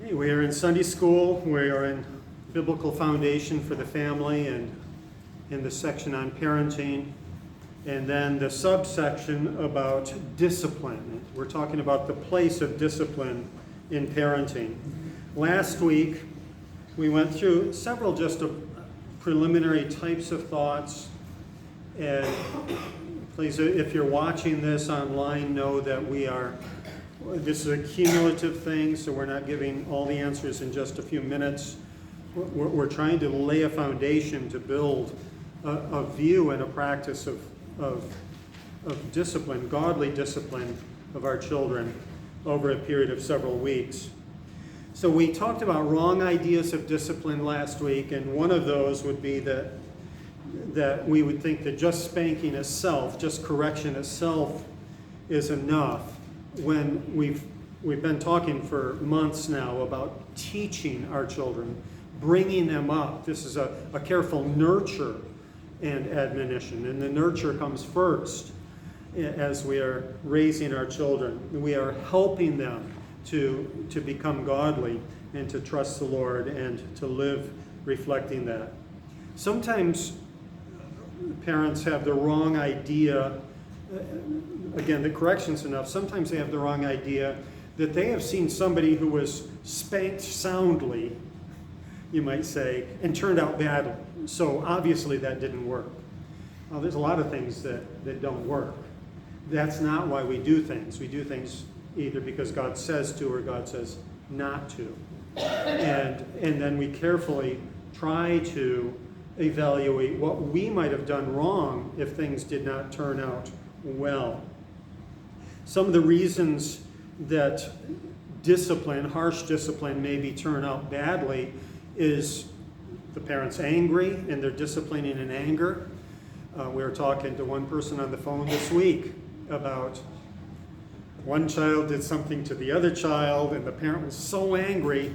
Hey, we are in Sunday school. We are in Biblical Foundation for the Family and in the section on parenting. And then the subsection about discipline. We're talking about the place of discipline in parenting. Last week, we went through several just preliminary types of thoughts. And please, if you're watching this online, know that this is a cumulative thing, so we're not giving all the answers in just a few minutes. We're trying to lay a foundation to build a view and a practice of discipline, godly discipline of our children over a period of several weeks. So we talked about wrong ideas of discipline last week, and one of those would be that we would think that just spanking itself, just correction itself is enough, when we've been talking for months now about teaching our children, bringing them up. This is a careful nurture and admonition, and the nurture comes first as we are raising our children. We are helping them to become godly and to trust the Lord and to live reflecting that. Sometimes parents have the wrong idea. Again, the correction's enough. Sometimes they have the wrong idea that they have seen somebody who was spanked soundly, you might say, and turned out badly. So obviously that didn't work. Well, there's a lot of things that don't work. That's not why we do things. We do things either because God says to or God says not to. And then we carefully try to evaluate what we might have done wrong if things did not turn out well. Some of the reasons that harsh discipline maybe turn out badly is the parent's angry and they're disciplining in anger. We were talking to one person on the phone this week about one child did something to the other child and the parent was so angry,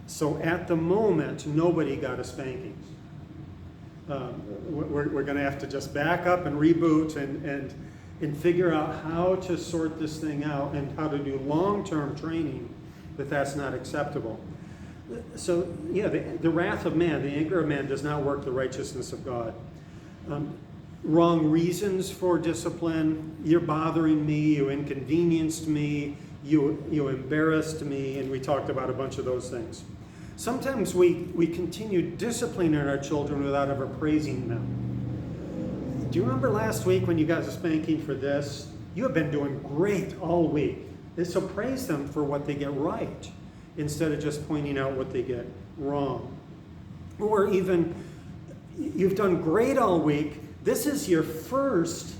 so at the moment nobody got a spanking. We're going to have to just back up and reboot and figure out how to sort this thing out and how to do long-term training that's not acceptable. So, yeah, the wrath of man, the anger of man does not work the righteousness of God. Wrong reasons for discipline. You're bothering me, you inconvenienced me, you embarrassed me, and we talked about a bunch of those things. Sometimes we continue disciplining our children without ever praising them. Do you remember last week when you got a spanking for this? You have been doing great all week. So praise them for what they get right instead of just pointing out what they get wrong. Or even, you've done great all week. This is your first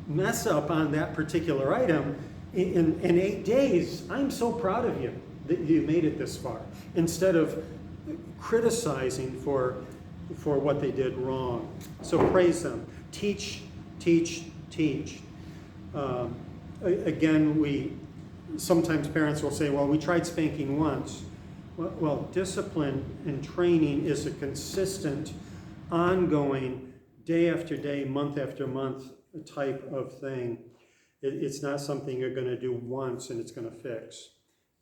mess up on that particular item in 8 days. I'm so proud of you that you made it this far. Instead of criticizing for what they did wrong. So praise them. Teach. Again, sometimes parents will say, well, we tried spanking once. Well, discipline and training is a consistent, ongoing, day after day, month after month type of thing. It's not something you're going to do once and it's going to fix.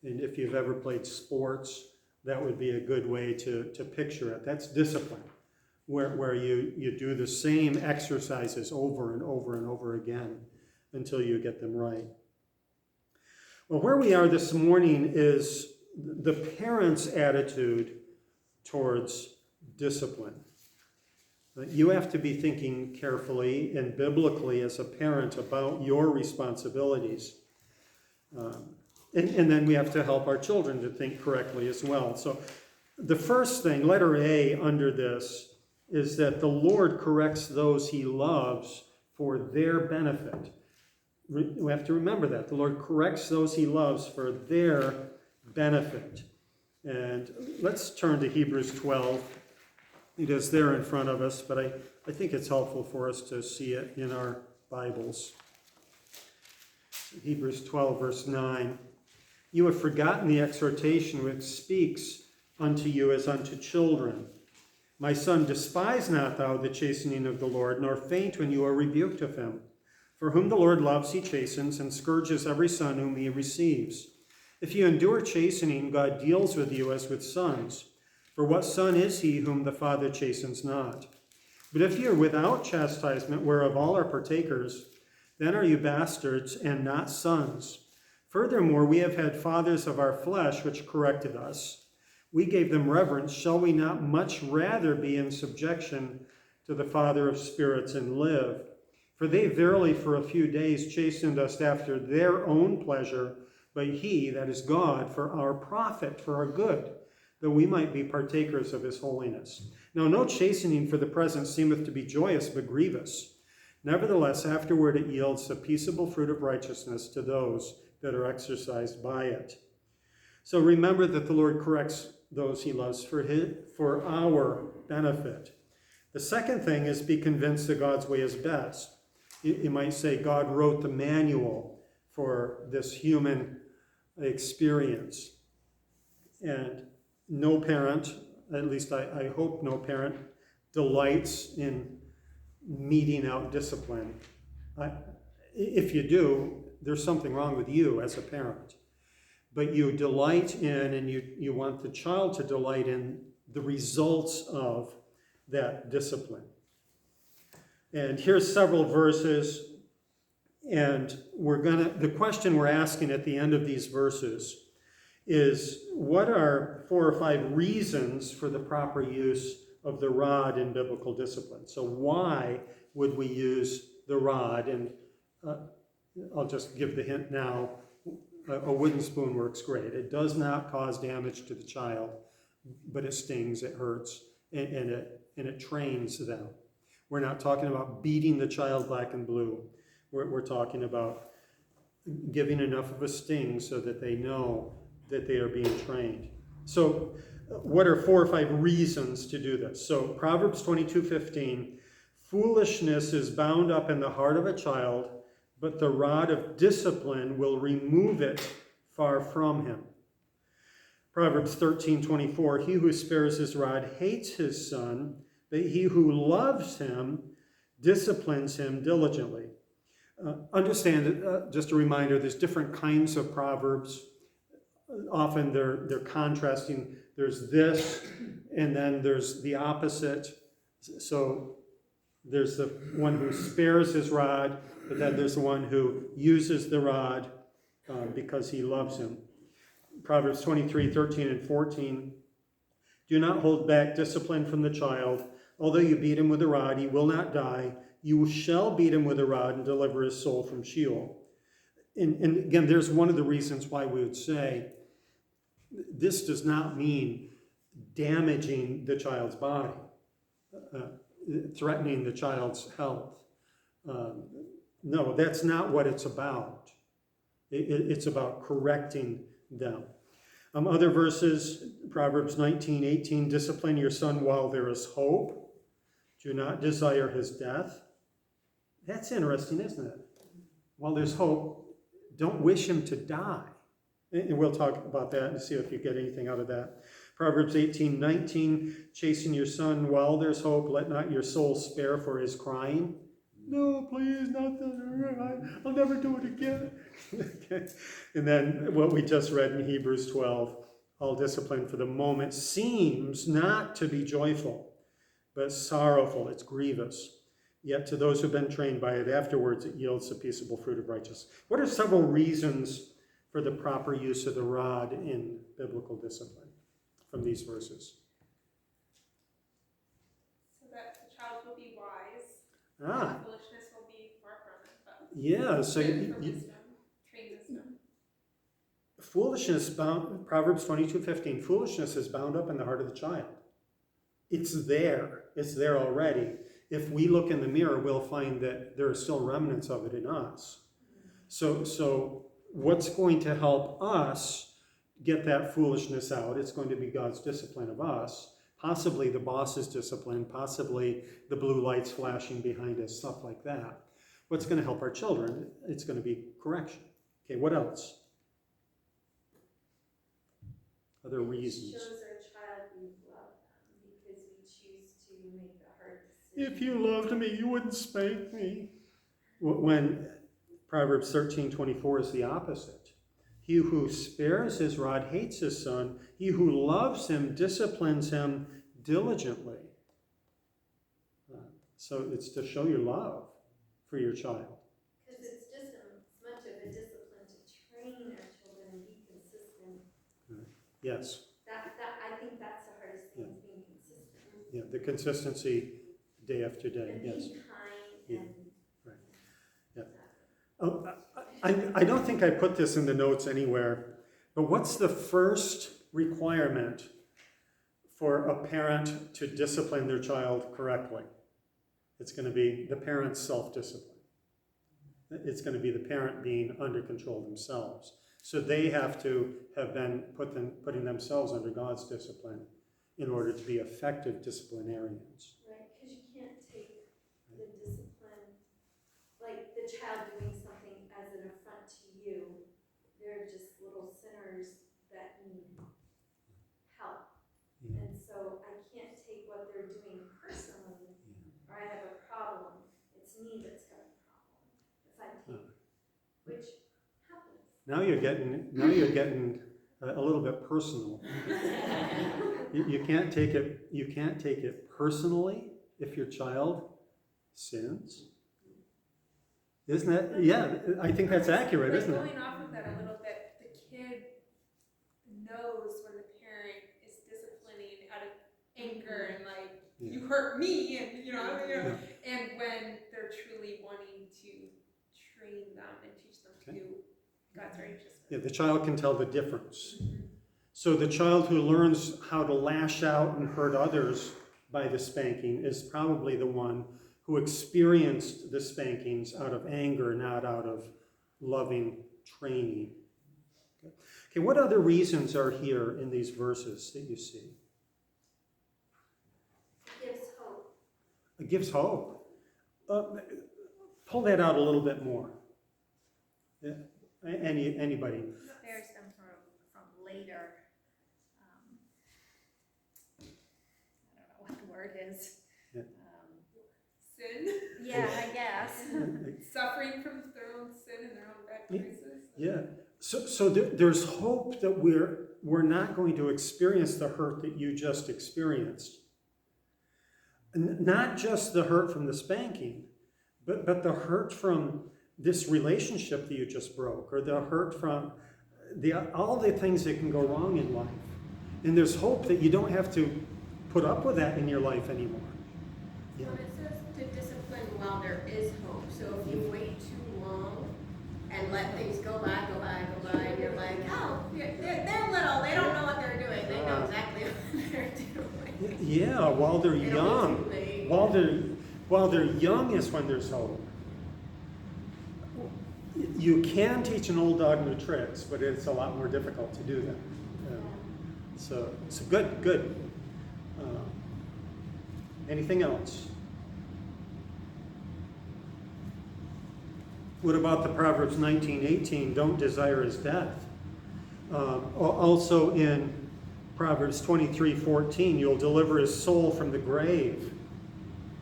And if you've ever played sports, that would be a good way to picture it. That's discipline, where you do the same exercises over and over and over again until you get them right. Well, where we are this morning is the parent's attitude towards discipline. You have to be thinking carefully and biblically as a parent about your responsibilities. And then we have to help our children to think correctly as well. So the first thing, letter A under this, is that the Lord corrects those he loves for their benefit. We have to remember that. The Lord corrects those he loves for their benefit. And let's turn to Hebrews 12. It is there in front of us, but I think it's helpful for us to see it in our Bibles. Hebrews 12, verse 9. You have forgotten the exhortation which speaks unto you as unto children. My son, despise not thou the chastening of the Lord, nor faint when you are rebuked of him. For whom the Lord loves he chastens, and scourges every son whom he receives. If you endure chastening, God deals with you as with sons. For what son is he whom the Father chastens not? But if you are without chastisement, whereof all are partakers, then are you bastards and not sons. Furthermore, we have had fathers of our flesh which corrected us. We gave them reverence. Shall we not much rather be in subjection to the Father of spirits and live? For they verily for a few days chastened us after their own pleasure, but he, that is God, for our profit, for our good, that we might be partakers of his holiness. Now no chastening for the present seemeth to be joyous, but grievous. Nevertheless, afterward it yields the peaceable fruit of righteousness to those that are exercised by it. So remember that the Lord corrects those he loves for our benefit. The second thing is be convinced that God's way is best. You might say God wrote the manual for this human experience. And no parent, at least I hope no parent, delights in meting out discipline. If you do, there's something wrong with you as a parent. But you delight in, and you want the child to delight in, the results of that discipline. And here's several verses, and the question we're asking at the end of these verses is, what are 4 or 5 reasons for the proper use of the rod in biblical discipline? So why would we use the rod? And I'll just give the hint now. A wooden spoon works great. It does not cause damage to the child, but it stings, it hurts, and it trains them. We're not talking about beating the child black and blue. We're talking about giving enough of a sting so that they know that they are being trained. So what are 4 or 5 reasons to do this? So Proverbs 22:15, foolishness is bound up in the heart of a child, but the rod of discipline will remove it far from him. Proverbs 13:24, he who spares his rod hates his son, but he who loves him disciplines him diligently. Understand, just a reminder, there's different kinds of proverbs. Often they're contrasting. There's this, and then there's the opposite. So there's the one who spares his rod, but then there's the one who uses the rod because he loves him. Proverbs 23:13 and 14, do not hold back discipline from the child. Although you beat him with a rod, he will not die. You shall beat him with a rod and deliver his soul from Sheol. And again, there's one of the reasons why we would say this does not mean damaging the child's body, threatening the child's health. No, that's not what it's about. It's about correcting them. Other verses, Proverbs 19:18, discipline your son while there is hope. Do not desire his death. That's interesting, isn't it? While there's hope, don't wish him to die. And we'll talk about that and see if you get anything out of that. Proverbs 18:19, chasten your son while there's hope. Let not your soul spare for his crying. No, please, not that. I'll never do it again. Okay. And then what we just read in Hebrews 12, all discipline for the moment seems not to be joyful, but sorrowful. It's grievous. Yet to those who've been trained by it, afterwards it yields the peaceable fruit of righteousness. What are several reasons for the proper use of the rod in biblical discipline from these verses? So that the child will be wise. Foolishness will be far from it. But yeah, so train wisdom. Foolishness bound, Proverbs 22:15, foolishness is bound up in the heart of the child. It's there already. If we look in the mirror, we'll find that there are still remnants of it in us. So what's going to help us get that foolishness out? It's going to be God's discipline of us, possibly the boss's discipline, possibly the blue lights flashing behind us, stuff like that. What's going to help our children? It's going to be correction. Okay, what else? Other reasons. It shows our child we love them because we choose to make the hard decision. If you loved me, you wouldn't spank me. When Proverbs 13:24 is the opposite. He who spares his rod hates his son. He who loves him disciplines him diligently. So it's to show your love for your child. Because it's just as much of a discipline to train our children and be consistent. Yes. I think that's the hardest thing, is being consistent. Yeah, the consistency day after day. And Yes. being kind Yeah. and. Right. Yeah. Oh, I don't think I put this in the notes anywhere, but what's the first requirement for a parent to discipline their child correctly? It's going to be the parent's self-discipline. It's going to be the parent being under control themselves. So they have to have been putting themselves under God's discipline in order to be effective disciplinarians. Right, because you can't take the discipline, like the child doing something as an affront to you. They're just little sinners that need help. Yeah. And so I can't take what they're doing personally, or I have a problem. It's me that's got a problem. If I take, which happens. Now you're getting a little bit personal. You can't take it personally if your child sins. Isn't that? Yeah, I think that's accurate, isn't it? Going off of that a little bit, the kid knows when the parent is disciplining out of anger and like, you hurt me, and and when they're truly wanting to train them and teach them to do God's righteousness. Yeah, the child can tell the difference. So the child who learns how to lash out and hurt others by the spanking is probably the one who experienced the spankings out of anger, not out of loving training. Okay, what other reasons are here in these verses that you see? It gives hope. It gives hope. Pull that out a little bit more. Anybody? Spares them from later, I don't know what the word is. Yeah. Sin. Yeah, I guess. Suffering from their own sin and their own bad choices. Yeah. So there's hope that we're not going to experience the hurt that you just experienced. Not just the hurt from the spanking, but the hurt from this relationship that you just broke, or the hurt from all the things that can go wrong in life. And there's hope that you don't have to put up with that in your life anymore. Yeah. Well, it says to discipline while there is hope. So if you wait too long and let things go by, and you're like, oh, they're little, they don't know what they're doing. They know exactly what they're doing. Yeah, while they're It'll be young. too late. While they're young is when there's hope. You can teach an old dog new tricks, but it's a lot more difficult to do that. So good. Anything else? What about the Proverbs 19:18? Don't desire his death. Also in Proverbs 23:14, you'll deliver his soul from the grave,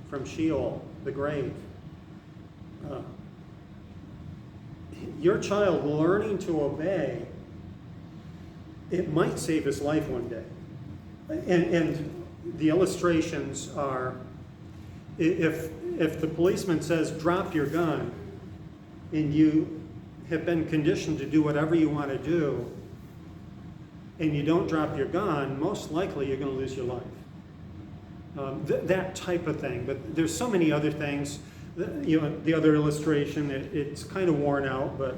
from Sheol, the grave. Your child learning to obey, it might save his life one day. And the illustrations are, if the policeman says, drop your gun, and you have been conditioned to do whatever you want to do, and you don't drop your gun, most likely you're going to lose your life. That type of thing. But there's so many other things. The other illustration, it's kind of worn out, but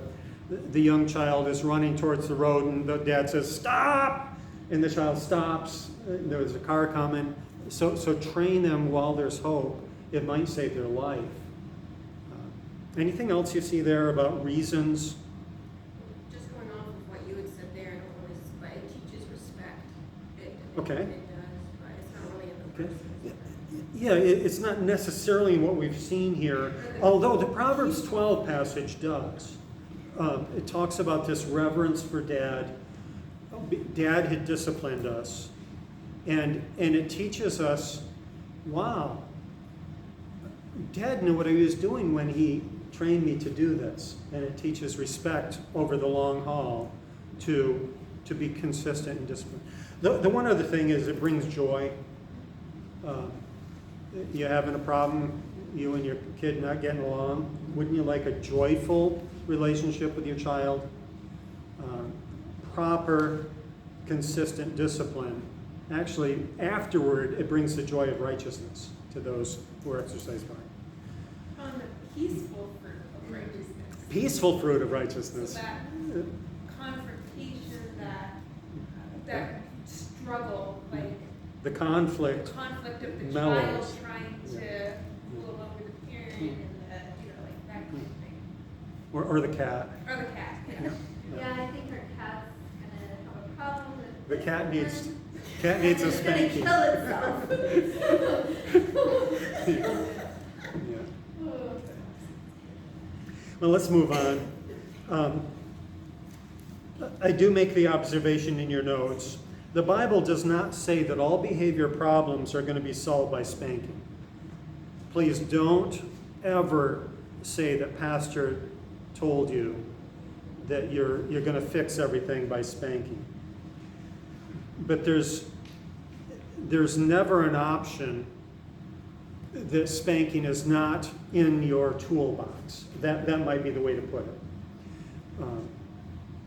the young child is running towards the road and the dad says, stop! And the child stops. There's a car coming. So train them while there's hope. It might save their life. Anything else you see there about reasons? Just going off of what you had said there, but it teaches respect. Okay. It does, but it's not really in the Okay. verses. Yeah, it's not necessarily what we've seen here, although the Proverbs 12 passage does. It talks about this reverence for Dad. Dad had disciplined us, and it teaches us, wow, Dad knew what he was doing when he trained me to do this, and it teaches respect over the long haul to be consistent and disciplined. The one other thing is it brings joy. You having a problem, you and your kid not getting along, wouldn't you like a joyful relationship with your child? Proper, consistent discipline. Actually, afterward, it brings the joy of righteousness to those who are exercised by it. On the peaceful fruit of righteousness. Peaceful fruit of righteousness. So that confrontation, that struggle, like The the conflict. conflict of the mellows. child trying to pull along with the parent and like that kind of thing. Or the cat. Or the cat, Yeah. Yeah, I think our cat's gonna have a problem with. The cat needs a It's spanking. gonna kill itself. Yeah. Well, let's move on. I do make the observation in your notes. The Bible does not say that all behavior problems are going to be solved by spanking. Please don't ever say that Pastor told you that you're going to fix everything by spanking. But there's never an option that spanking is not in your toolbox. That might be the way to put it.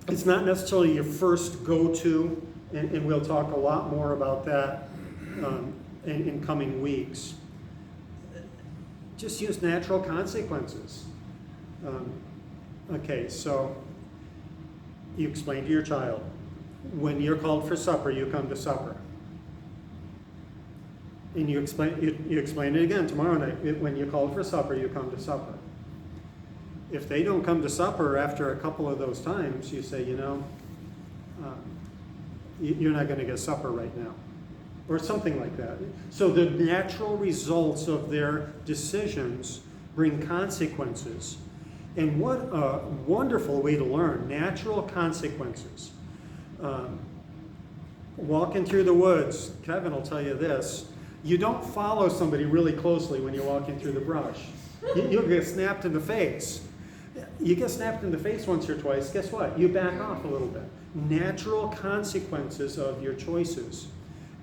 It's not necessarily your first go-to, and we'll talk a lot more about that in coming weeks. Just use natural consequences. Okay, so you explain to your child, when you're called for supper, you come to supper. And you explain it again tomorrow night. When you're called for supper, you come to supper. If they don't come to supper after a couple of those times, you say, you're not going to get supper right now. Or something like that. So the natural results of their decisions bring consequences. And what a wonderful way to learn, natural consequences. Walking through the woods, Kevin will tell you this, you don't follow somebody really closely when you're walking through the brush. You'll get snapped in the face. You get snapped in the face once or twice, guess what? You back off a little bit. Natural consequences of your choices.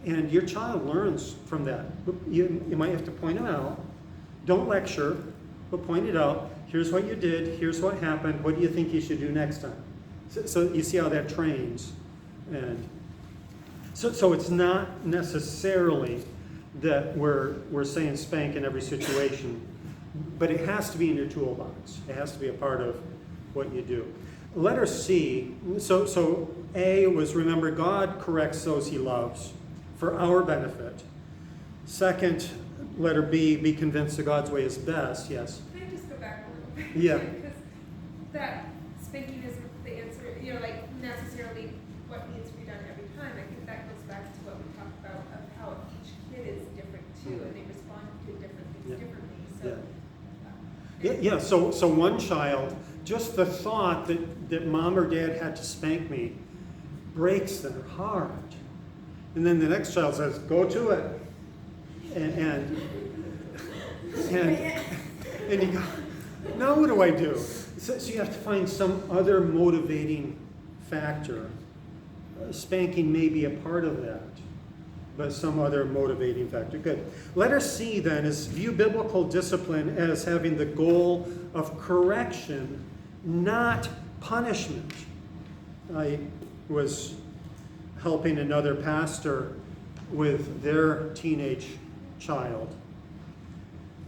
And your child learns from that. You might have to point them out. Don't lecture, but point it out. Here's what you did. Here's what happened. What do you think you should do next time? So you see how that trains. And so it's not necessarily that we're saying spank in every situation, but it has to be in your toolbox. It has to be a part of what you do. Letter C, so A was, remember, God corrects those he loves for our benefit. Second, letter B, be convinced that God's way is best. Yes? Can I just go back a little bit? Yeah. Because that spanking isn't the answer, like necessarily what needs to be done every time. I think that goes back to what we talked about of how each kid is different too, and they respond to different things differently. So, Yeah, so one child, just the thought that mom or dad had to spank me breaks their heart. And then the next child says, go to it. And you go, now what do I do? So you have to find some other motivating factor. Spanking may be a part of that, but some other motivating factor. Good. Letter C then is view biblical discipline as having the goal of correction, not punishment. I was helping another pastor with their teenage child.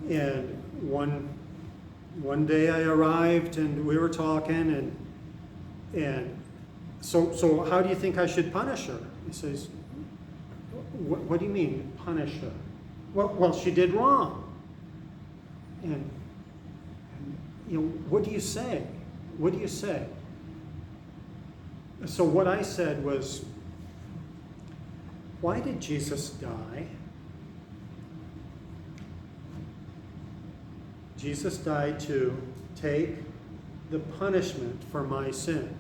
And one day I arrived and we were talking and so how do you think I should punish her? He says, what do you mean punish her? Well, she did wrong. And what do you say? What do you say? So what I said was, why did Jesus die? Jesus died to take the punishment for my sin.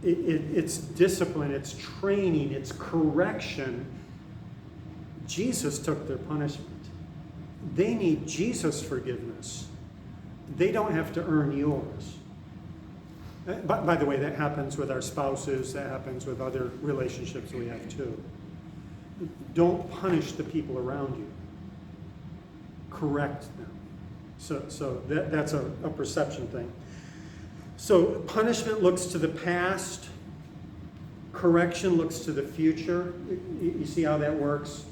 It's discipline, it's training, it's correction. Jesus took their punishment. They need Jesus' forgiveness. They don't have to earn yours. By the way, that happens with our spouses, that happens with other relationships we have too. Don't punish the people around you. Correct them. So that's a perception thing. So punishment looks to the past. Correction looks to the future. You see how that works?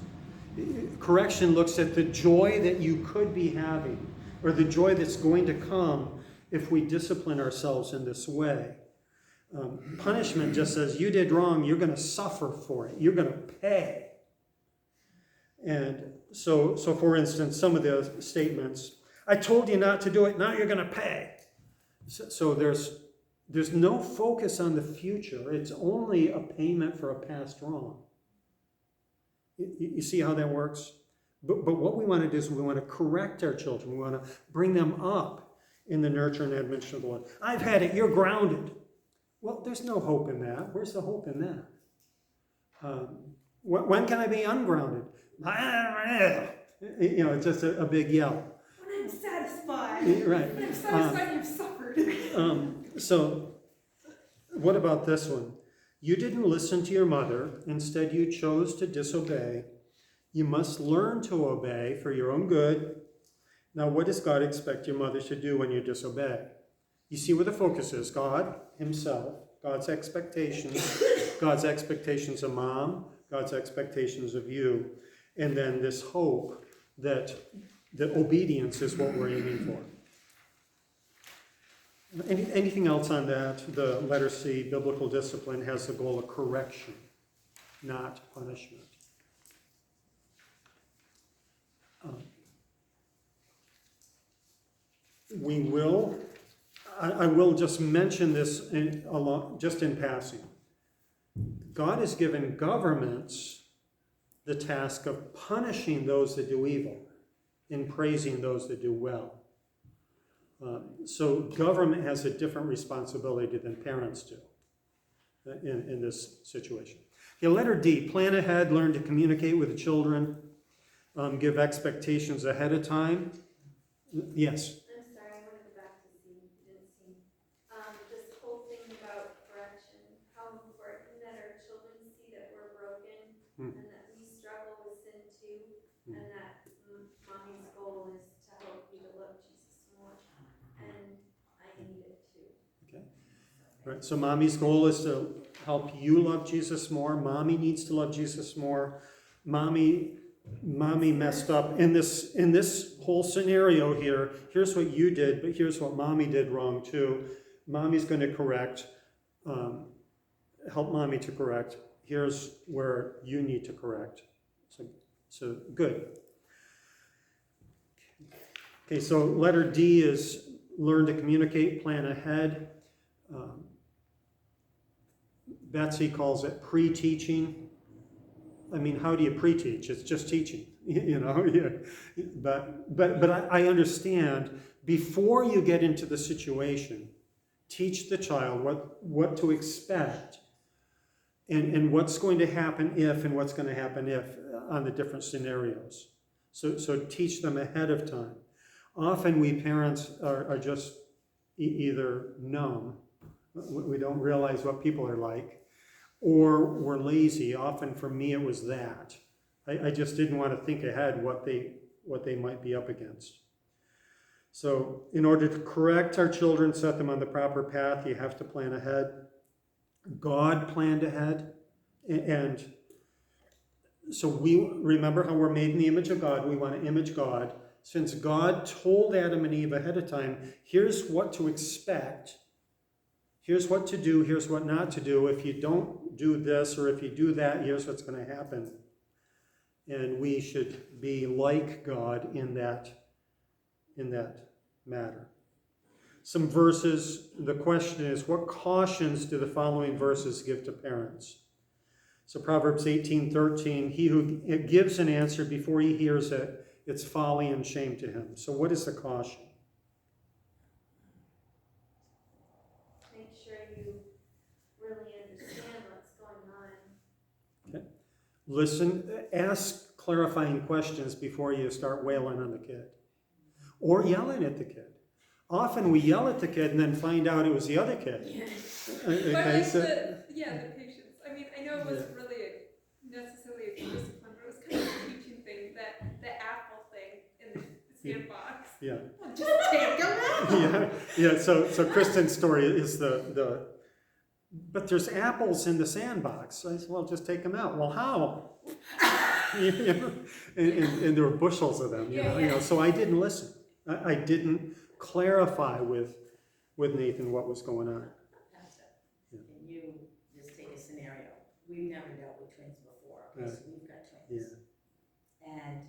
Correction looks at the joy that you could be having, or the joy that's going to come if we discipline ourselves in this way. Punishment just says, you did wrong, you're going to suffer for it, you're going to pay. And so for instance, some of the statements, I told you not to do it, now you're going to pay. So there's no focus on the future. It's only a payment for a past wrong. You see how that works? But what we want to do is we want to correct our children. We want to bring them up in the nurture and admonition of the Lord. I've had it, you're grounded. Well, there's no hope in that. Where's the hope in that? When can I be ungrounded? It's just a big yell. When I'm satisfied. Right. When I'm satisfied you've suffered. So, what about this one? You didn't listen to your mother. Instead, you chose to disobey. You must learn to obey for your own good. Now, what does God expect your mother to do when you disobey? You see where the focus is. God himself, God's expectations of mom, God's expectations of you, and then this hope that obedience is what we're aiming for. Anything else on that? The letter C, biblical discipline, has the goal of correction, not punishment. I will just mention this just in passing. God has given governments the task of punishing those that do evil and praising those that do well. So government has a different responsibility than parents do in this situation. Okay, letter D, plan ahead, learn to communicate with the children, give expectations ahead of time. Yes? I'm sorry, I want to go back to C, didn't see. This whole thing about correction, how important that our children see that we're broken and that we struggle with sin too, and that mommy's goal is to help you to love Jesus more, and I need it too. Okay. Right. So mommy's goal is to help you love Jesus more. Mommy needs to love Jesus more. Mommy messed up in this whole scenario here. Here's what you did, but here's what mommy did wrong too. Mommy's going to correct. Help mommy to correct. Here's where you need to correct. So good. Okay, so letter D is learn to communicate, plan ahead. Betsy calls it pre-teaching. I mean, how do you pre-teach? It's just teaching, Yeah. But I understand, before you get into the situation, teach the child what to expect and what's going to happen if and what's going to happen if on the different scenarios. So teach them ahead of time. Often we parents are just either numb, we don't realize what people are like, or we're lazy. Often for me it was that. I just didn't want to think ahead what they might be up against. So in order to correct our children, set them on the proper path, you have to plan ahead. God planned ahead. And so we remember how we're made in the image of God. We want to image God. Since God told Adam and Eve ahead of time, here's what to expect. Here's what to do, here's what not to do. If you don't do this or if you do that, here's what's going to happen. And we should be like God in that matter. Some verses, the question is, what cautions do the following verses give to parents? So Proverbs 18:13, he who gives an answer before he hears it, it's folly and shame to him. So what is the caution? Make sure you really understand what's going on. Okay. Listen, ask clarifying questions before you start wailing on the kid or yelling at the kid. often we yell at the kid and then find out it was the other kid. But Okay, like so, the patience. I mean, I know it wasn't really necessarily a discipline, but it was kind of a teaching thing, that the apple thing in the sandbox. yeah. Just take them out. Yeah, so Kristen's story is but there's apples in the sandbox. So I said, well, just take them out. Well, how? You know, and there were bushels of them, you know, so I didn't listen. I didn't clarify with Nathan what was going on. Pastor, can you just take a scenario? We've never dealt with twins before, okay, so we've got twins. And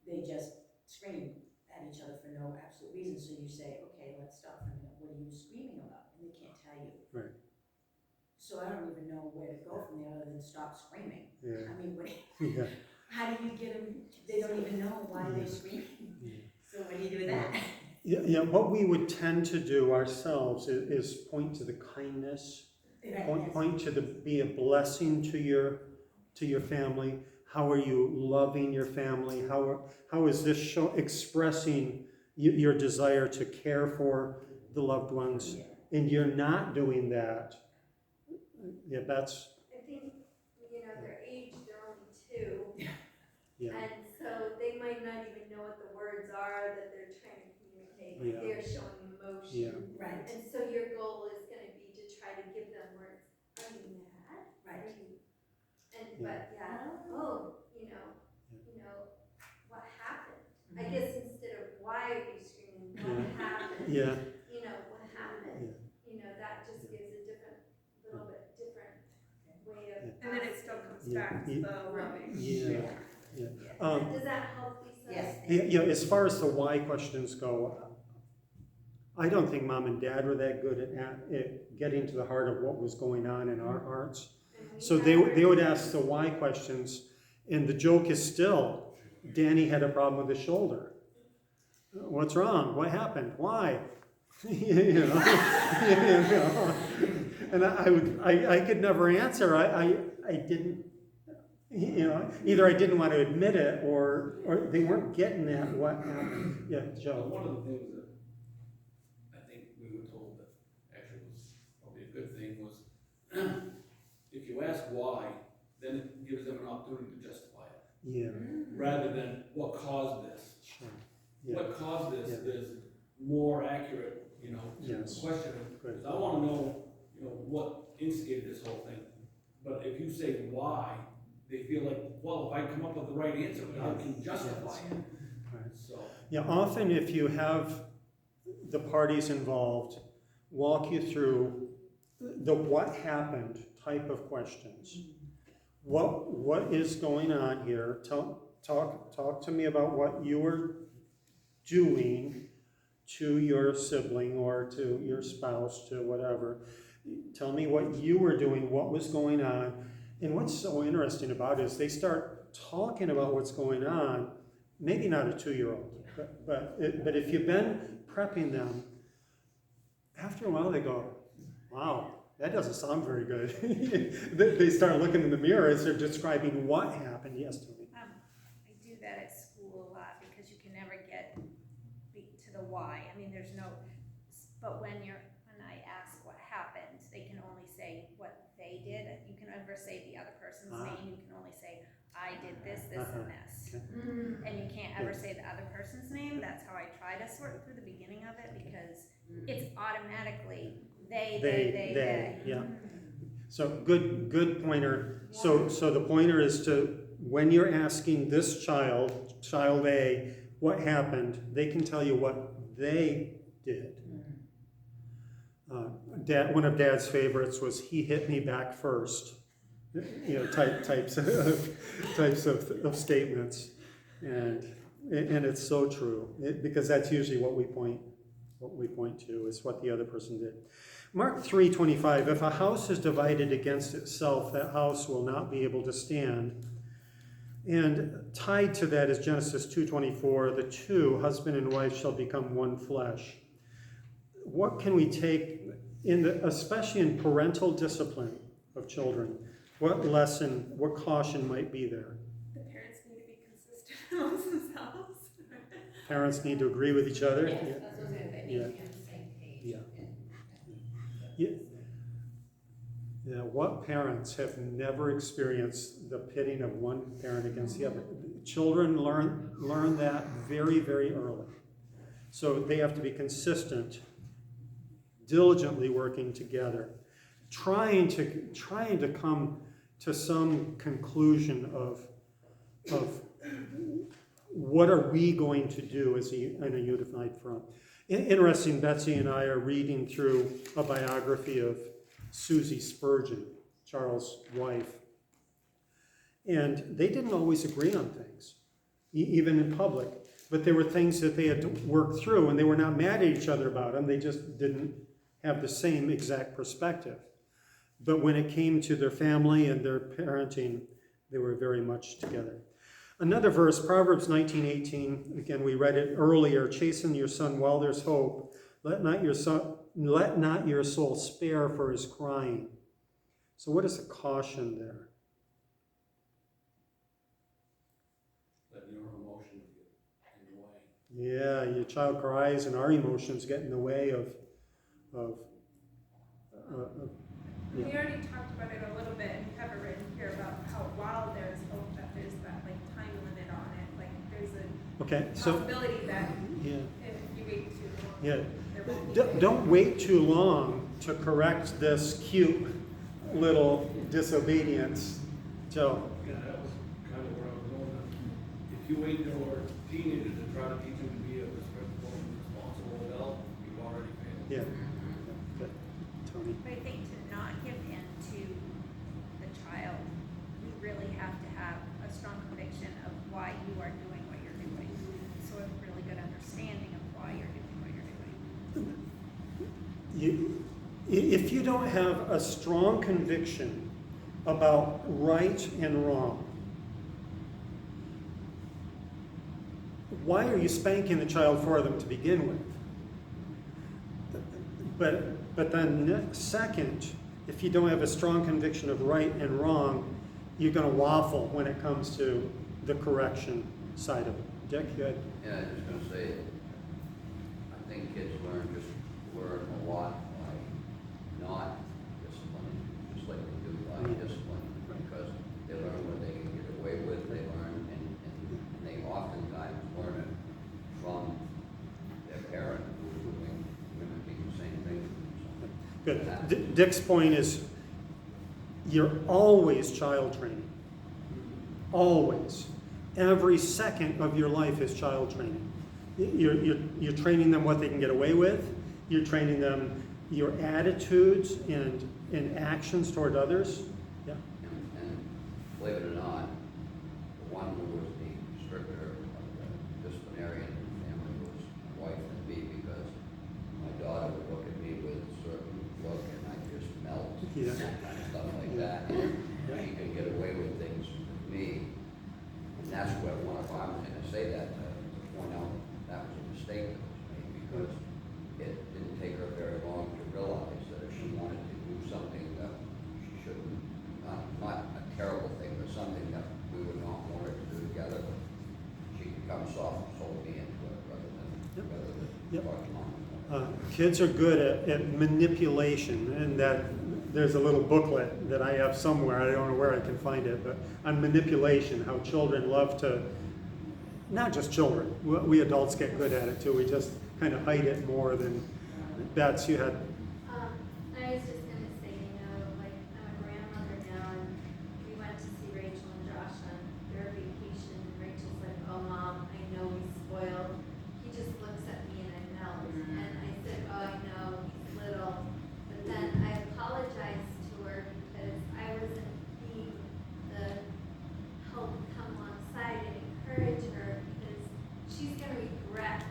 they just scream at each other for no absolute reason, so you say, okay, let's stop for a minute, what are you screaming about? And they can't tell you. Right. So I don't even know where to go from there other than stop screaming. Yeah. I mean, Yeah. how do you get them, they don't even know why they're screaming. So what do you do with that? Yeah, what we would tend to do ourselves is point to the kindness, point to be a blessing to your family. How are you loving your family? How is this expressing your desire to care for the loved ones? And you're not doing that. Yeah, that's. I think, their age, they're only 2. Yeah. And so they might not even know what the words are that they're trying to communicate. Yeah. They're showing emotion. Yeah. Right. And so your goal is going to be to try to give them words. Are you mad? Right. Are you? And Yeah. but what happened? I guess instead of why are you screaming, what happened? Yeah. What happened? That just gives a little bit different way of. And then it still comes Yeah. back to the loving. Yeah. Does that help, Lisa? Yes. Yeah, as far as the why questions go, I don't think Mom and Dad were that good at getting to the heart of what was going on in our hearts. So they would ask the why questions, and the joke is still, Danny had a problem with his shoulder. What's wrong? What happened? Why? you know. And I could never answer. I didn't. Either I didn't want to admit it, or they weren't getting at what happened. Yeah, Joe. One of the things that I think we were told that actually was probably a good thing was, if you ask why, then it gives them an opportunity to justify it, Yeah. rather than what caused this. Sure. Yeah. What caused this Yeah. is more accurate, to Yes. the question. Good. Because I want to know, what instigated this whole thing. But if you say why, they feel like, well, if I come up with the right answer, then I can justify it. Right. So. Yeah, often if you have the parties involved walk you through the what happened type of questions. What is going on here? Talk to me about what you were doing to your sibling or to your spouse, to whatever. Tell me what you were doing, what was going on. And what's so interesting about it is they start talking about what's going on, maybe not a 2-year-old, but if you've been prepping them, after a while they go, wow, that doesn't sound very good. They start looking in the mirror as they're describing what happened. Yes, Tony. I do that at school a lot because you can never get to the why. I mean, there's no, but when I ask what happened, they can only say what they did. You can never say the other person's name. You can only say, I did this, this, and this. Okay. And you can't ever say the other person's name. That's how I try to sort through the beginning of it, because it's automatically they. Yeah. So good pointer. So the pointer is to, when you're asking this child A, what happened, they can tell you what they did. One of Dad's favorites was, he hit me back first. Types of statements, and it's so true, because that's usually what we point to is what the other person did. Mark 3:25, if a house is divided against itself, that house will not be able to stand. And tied to that is Genesis 2:24, the two, husband and wife, shall become one flesh. What can we take especially in parental discipline of children? What lesson, what caution might be there? The parents need to be consistent amongst themselves. Parents need to agree with each other. Yes, that's what I was gonna say. That Yeah. make you on the same page. Yeah. Yeah. Yeah, what parents have never experienced the pitting of one parent against the other? Children learn that very, very early. So they have to be consistent, diligently working together, trying to come to some conclusion of what are we going to do as in a unified front. Interesting, Betsy and I are reading through a biography of Susie Spurgeon, Charles' wife. And they didn't always agree on things, even in public. But there were things that they had to work through, and they were not mad at each other about them. They just didn't have the same exact perspective. But when it came to their family and their parenting, they were very much together. Another verse, Proverbs 19:18, again, we read it earlier, chasten your son while there's hope. Let not your soul spare for his crying. So what is the caution there? Let your emotions get in the way. Yeah, your child cries and our emotions get in the way of We already talked about it a little bit, and we have it written here about how while there's hope, that there's that like time limit on it. Like there's a okay, so possibility that yeah. if you wait too long, Yeah. there won't be. Don't wait too long to correct this cute little disobedience. Joe. Yeah, that was kind of where I was going. If you wait till we're teenagers to try to teach them to be a respectful and responsible adult, you've already failed. Yeah. Good. Tony. But I think to not give in to the child, you really have to have a strong conviction of why you are doing what you're doing. So a really good understanding of why you're doing what you're doing. If you don't have a strong conviction about right and wrong, why are you spanking the child for them to begin with? But then second, if you don't have a strong conviction of right and wrong, you're going to waffle when it comes to the correction side of it. Dick, good. Yeah, I was just gonna say, I think kids learn a lot by not disciplining, just like they do by discipline, because they learn what they can get away with, they learn, and they oftentimes learn it from their parent who's doing, mimicking the same thing. Good. Dick's point is you're always child training. Always. Every second of your life is child training. You're training them what they can get away with. You're training them your attitudes and actions toward others. Yeah. And believe it or not, the one who was the stricter disciplinarian in the family was my wife and me, because my daughter would look at me with a certain look and I'd just melt, Yeah. kind of stuff like that. And she could get away with things with me. And that's where one of I was going to say that to point out that was a mistake that was made, because it didn't take her very long to realize that if she wanted to do something that she shouldn't, not a terrible thing, but something that we would not want her to do together, she could come soft and sold me into it rather than Yep. talk mom. Kids are good at manipulation, and that there's a little booklet that I have somewhere, I don't know where I can find it, but on manipulation, how children love to, not just children, we adults get good at it too, we just kind of hide it more than, Bets, you had, I was just gonna say, like, I'm a grandmother now, and we went to see Rachel and Josh on their vacation, and Rachel's like, oh, Mom, I know he's spoiled. He just looks at me and I melt. And I said, oh, I know, he's little. But then I apologized to her because I wasn't being the help come alongside and encourage her, because she's gonna regret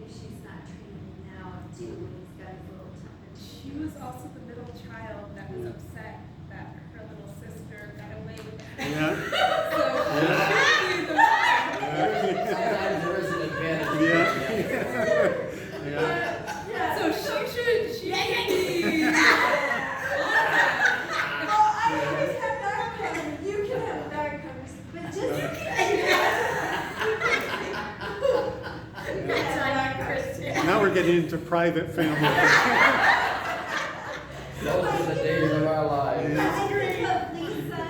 if she's not training him now too, when he's got his little temper. She was also the middle child that was upset that her little sister got away with it. yeah, So she was the one. Sometimes there is an advantage. yeah. So she Well, I always have dark colors. You can have dark colors, but just. That's on our Christian. Now we're getting get into private family. Those are the days of our lives. Yeah. I agree. Lisa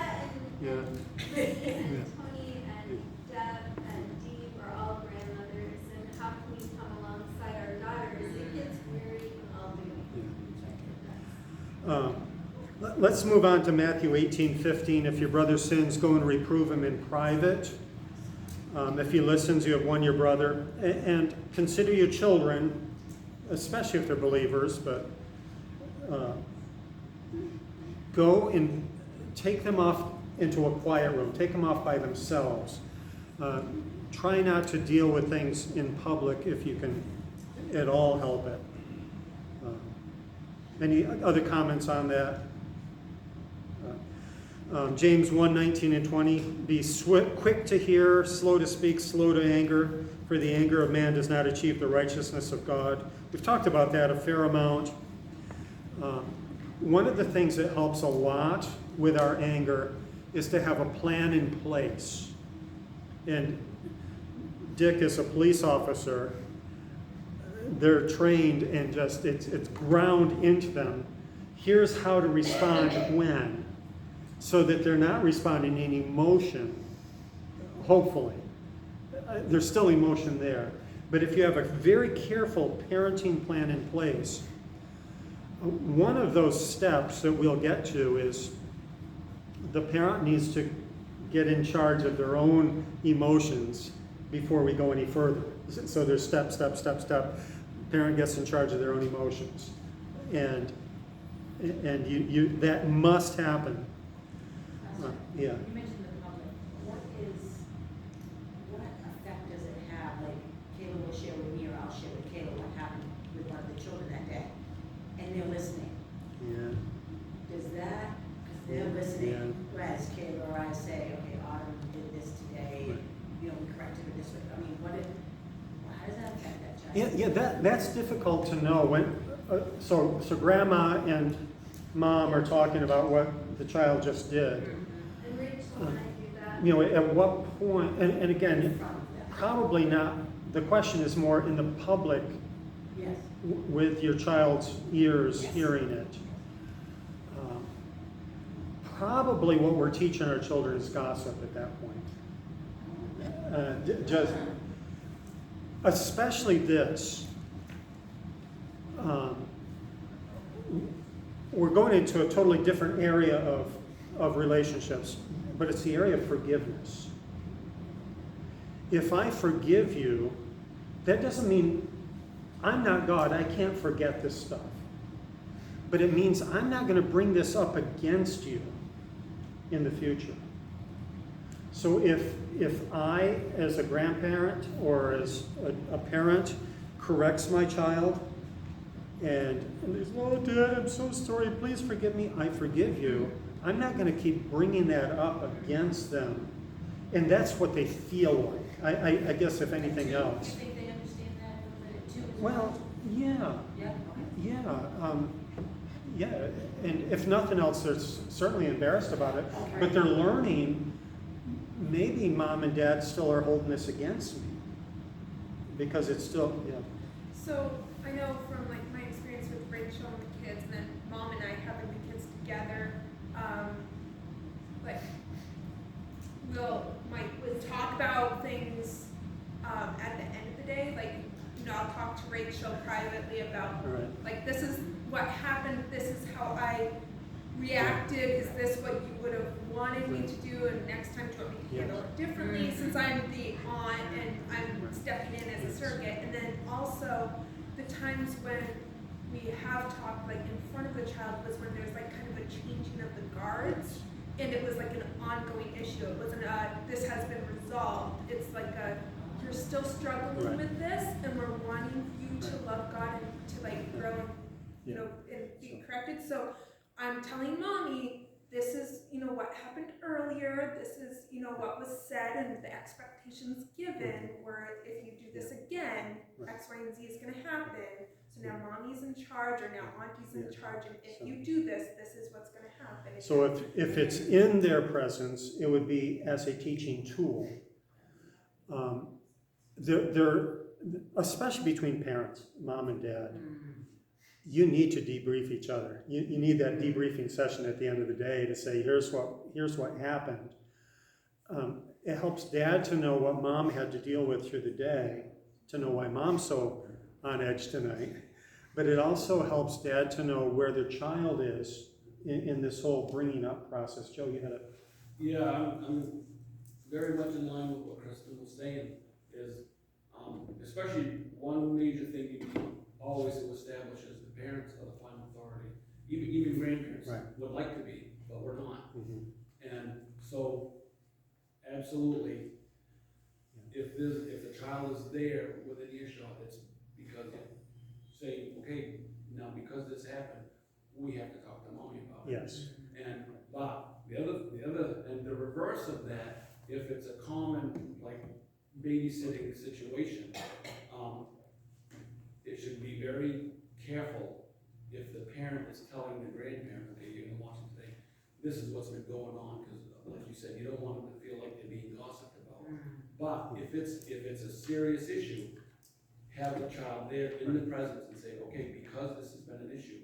Yeah. and Tony and Deb and Dee are all grandmothers, and how can we come alongside our daughters? It gets weary and all doing. Let's move on to Matthew 18:15. If your brother sins, go and reprove him in private. If he listens, you have won your brother. And consider your children, especially if they're believers, but go and take them off into a quiet room. Take them off by themselves. Try not to deal with things in public if you can at all help it. Any other comments on that? James 1:19 and 20, be quick to hear, slow to speak, slow to anger, for the anger of man does not achieve the righteousness of God. We've talked about that a fair amount. One of the things that helps a lot with our anger is to have a plan in place. And Dick is a police officer. They're trained and just, it's ground into them. Here's how to respond when. So that they're not responding in emotion, hopefully. There's still emotion there. But if you have a very careful parenting plan in place, one of those steps that we'll get to is the parent needs to get in charge of their own emotions before we go any further. So there's step. Parent gets in charge of their own emotions. And you that must happen. Yeah. You mentioned the public. What effect does it have? Like, Kayla will share with me, or I'll share with Kayla what happened with one of the children that day, and they're listening. Yeah. Does that, because they're listening, whereas Kayla or I say, okay, Autumn did this today, Right. you know, we corrected her this way. I mean, how does that affect that child? That's difficult to know. When so grandma and mom are talking about what the child just did. And Rachel and I do that. You know, at what point, and again, probably not, the question is more in the public Yes. with your child's ears Yes. hearing it. Probably what we're teaching our children is gossip at that point. Just, especially this. We're going into a totally different area of relationships, but it's the area of forgiveness. If I forgive you, that doesn't mean I'm not God, I can't forget this stuff. But it means I'm not going to bring this up against you in the future. So if I, as a grandparent or as a parent, corrects my child, and there's, oh, Dad, I'm so sorry, please forgive me, I forgive you, I'm not going to keep bringing that up against them. And that's what they feel like, I guess, if anything else. Do you think they understand that a little bit too? Well, yeah. Yeah, okay. Yeah, and if nothing else, they're certainly embarrassed about it, but they're learning, maybe mom and dad still are holding this against me, because it's still, yeah. So I know from like my experience with Rachel and the kids, and then mom and I having the kids together, like we'll talk about things at the end of the day. Like, you know, I'll talk to Rachel privately about like, this is what happened, this is how I reacted, is this what you would have wanted me to do, and next time do you want me to handle it differently, since I'm the aunt and I'm stepping in as a surrogate. And then also the times when we have talked like in front of the child was when there's like kind of a changing of the guards, and it was like an ongoing issue. It wasn't this has been resolved. It's like you're still struggling with this, and we're wanting you to love God and to like grow, you know, and be corrected. So I'm telling mommy, this is, you know, what happened earlier. This is, you know, what was said and the expectations given, where if you do this again, X, Y, and Z is going to happen. So now mommy's in charge, or now auntie's in charge, and if you do this, this is what's going to happen. So if it's in their presence, it would be as a teaching tool. especially between parents, mom and dad, you need to debrief each other. You need that debriefing session at the end of the day to say, here's what happened. It helps dad to know what mom had to deal with through the day, to know why mom's so on edge tonight. But it also helps dad to know where their child is in this whole bringing up process. Joe, you had a... Yeah, I'm very much in line with what Kristen was saying, is, especially one major thing you need always to establish is the parents are the final authority. Even grandparents Right. would like to be, but we're not. Mhm. And so, absolutely, if the child is there within earshot, it's because you say, okay, now because this happened, we have to talk to mommy about it. Yes. But the reverse of that, if it's a common, like, babysitting situation, it should be very careful if the parent is telling the grandparent, okay, you're gonna watch it today, this is what's been going on, because like you said, you don't want them to feel like they're being gossiped about. But if it's a serious issue, have the child there in the presence and say, okay, because this has been an issue,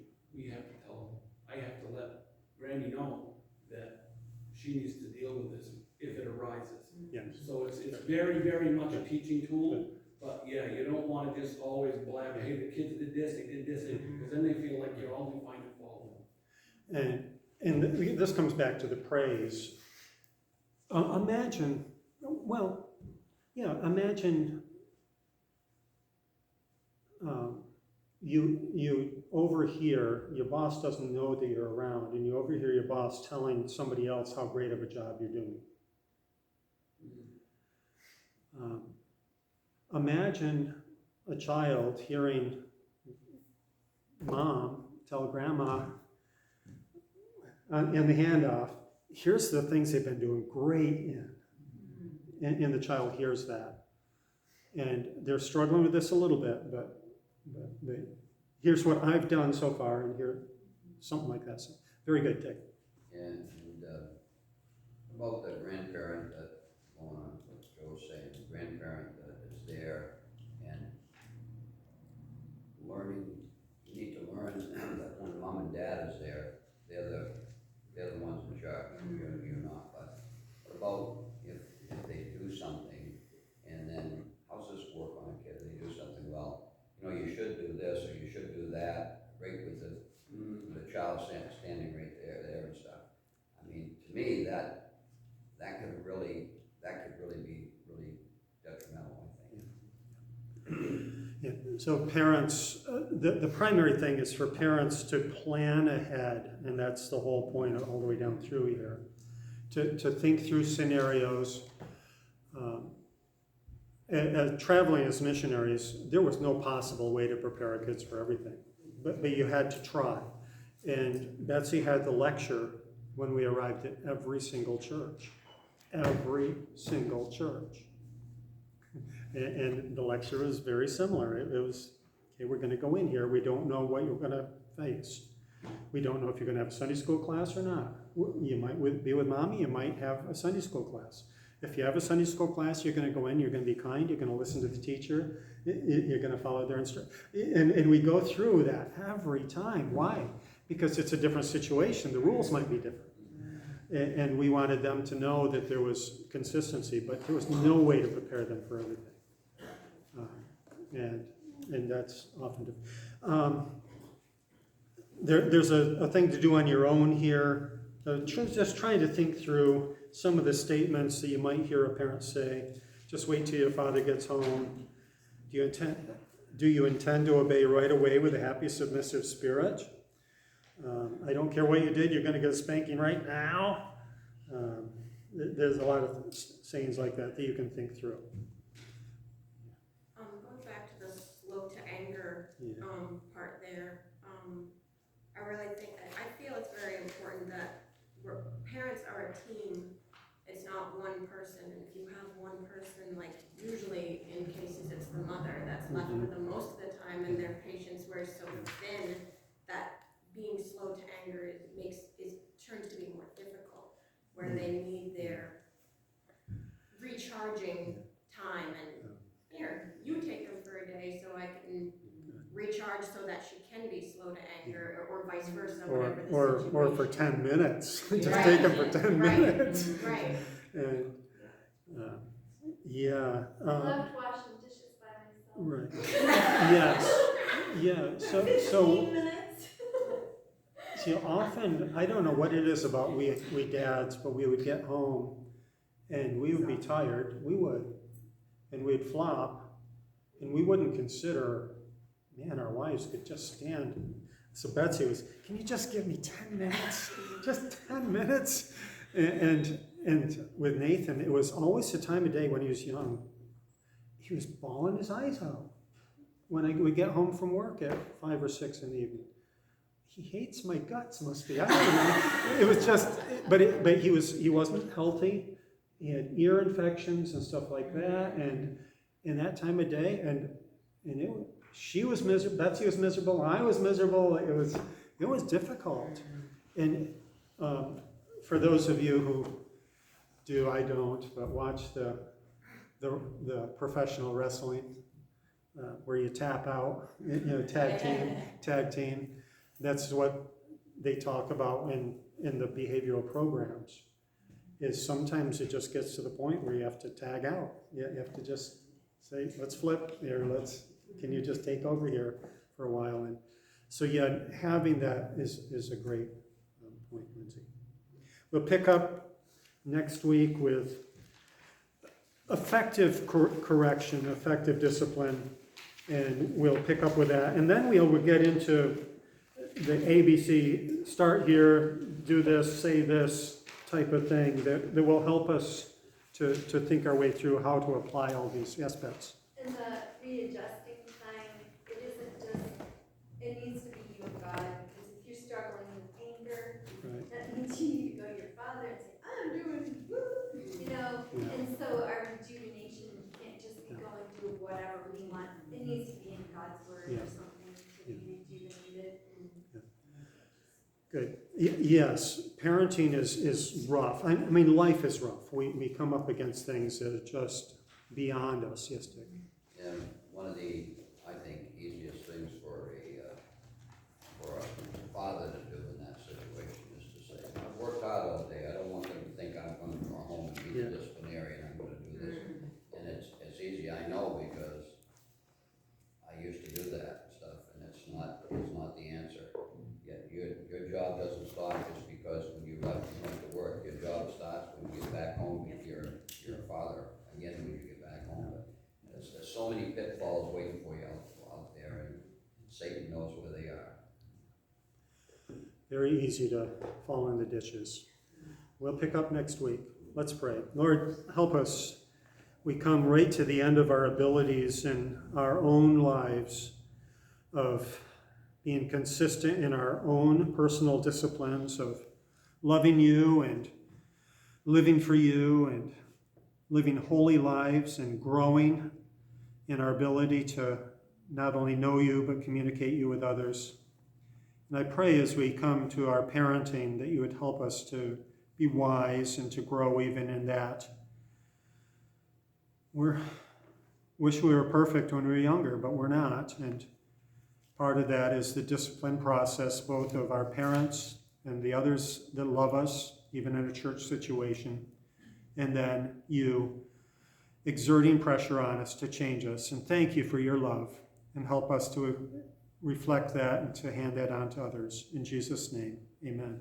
I have to let Granny know that she needs to deal with this if it arises. Yes. So it's very, very much a teaching tool, but yeah, you don't wanna just always blab, hey, the kids did this, because then they feel like you're only finding fault. And this comes back to the praise. Imagine you overhear, your boss doesn't know that you're around, and you overhear your boss telling somebody else how great of a job you're doing. Imagine a child hearing mom tell grandma in the handoff, here's the things they've been doing great in. And the child hears that. And they're struggling with this a little bit, but here's what I've done so far, and here, something like that. So, very good, Dick. And about the grandparent that, going on what Joe was saying, the grandparent that is there and learning, you need to learn that when mom and dad is there, they're the ones in charge, you're not. But what about if they do something and then how's this work on a kid? They do something, well, you should do this or you should do that, right with the child standing right there and stuff. I mean, to me, that could really be really detrimental, I think. Yeah. So parents, the primary thing is for parents to plan ahead, and that's the whole point all the way down through here, to think through scenarios. Traveling as missionaries, there was no possible way to prepare our kids for everything, but you had to try. And Betsy had the lecture when we arrived at every single church. Every single church. And the lecture was very similar. It was, okay, we're going to go in here. We don't know what you're going to face. We don't know if you're going to have a Sunday school class or not. You might be with mommy. You might have a Sunday school class. If you have a Sunday school class, you're going to go in. You're going to be kind. You're going to listen to the teacher. You're going to follow their instructions. And we go through that every time. Why? Because it's a different situation. The rules might be different. And we wanted them to know that there was consistency, but there was no way to prepare them for everything. And that's often different. There's a thing to do on your own here. Just trying to think through some of the statements that you might hear a parent say. Just wait till your father gets home. Do you intend to obey right away with a happy, submissive spirit? I don't care what you did, you're going to get a spanking right now. There's a lot of sayings like that you can think through. Going back to the slow to anger part there, I really think, I feel it's very important that parents are a team. It's not one person, and if you have one person, like usually in cases it's the mother that's left with them most of the time, and their patience wears so thin that being slow to anger turns to be more difficult, where they need their recharging time, and here, you take them for or whatever the or situation. for 10 minutes. Just Right. take them for 10 Right. minutes. Right. And, yeah. I loved washing dishes by myself. Right. Yes. Yeah. So 15 minutes. see, often, I don't know what it is about we dads, but we would get home and we would be tired. We would. And we'd flop. And we wouldn't consider, man, our wives could just stand. So Betsy was, can you just give me 10 minutes? Just 10 minutes? And with Nathan, it was always the time of day when he was young. He was bawling his eyes out when I would get home from work at 5 or 6 in the evening. He hates my guts, must be. I don't know. It was just, but he wasn't healthy. He had ear infections and stuff like that, and in that time of day, and she was miserable. Betsy was miserable. I was miserable. It was difficult. And for those of you who do, I don't, but watch the professional wrestling where you tap out, tag team. That's what they talk about in the behavioral programs. Is sometimes it just gets to the point where you have to tag out. You have to just say, let's flip here. Can you just take over here for a while? And so yeah, having that is a great point, Lindsay. We'll pick up next week with effective correction, effective discipline, and we'll pick up with that. And then we'll get into the ABC, start here, do this, say this type of thing that will help us to think our way through how to apply all these aspects. And the readjusting time, it needs to be you and God, because if you're struggling with anger, Right. that means you need to go to your Father and say, I'm doing woo, Yeah. and so our rejuvenation can't just be going through whatever we want. It needs to be in God's Word Yeah. or something to be rejuvenated. Good. Yes, parenting is rough. I mean, life is rough. We come up against things that are just beyond us. Yes, Dick? And one of the, I think, easiest things for a father to do in that situation is to say, I've worked hard all day. I don't want them to think I'm going to go home and be the disciplinarian. I'm going to do this. And it's easy, I know, because I used to do that stuff, and it's not the answer. Yet your job doesn't stop just because when you went to work. Your job starts when you get back home. You're a father again when you get back home. But there's so many pitfalls waiting for you out there, and Satan knows where they are. Very easy to fall in the ditches. We'll pick up next week. Let's pray. Lord, help us. We come right to the end of our abilities in our own lives of being consistent in our own personal disciplines of loving you and living for you and living holy lives and growing in our ability to not only know you but communicate you with others. And I pray as we come to our parenting that you would help us to be wise and to grow even in that. Wish we were perfect when we were younger, but we're not. And part of that is the discipline process, both of our parents and the others that love us, even in a church situation. And then you exerting pressure on us to change us. And thank you for your love. And help us to reflect that and to hand that on to others. In Jesus' name, amen.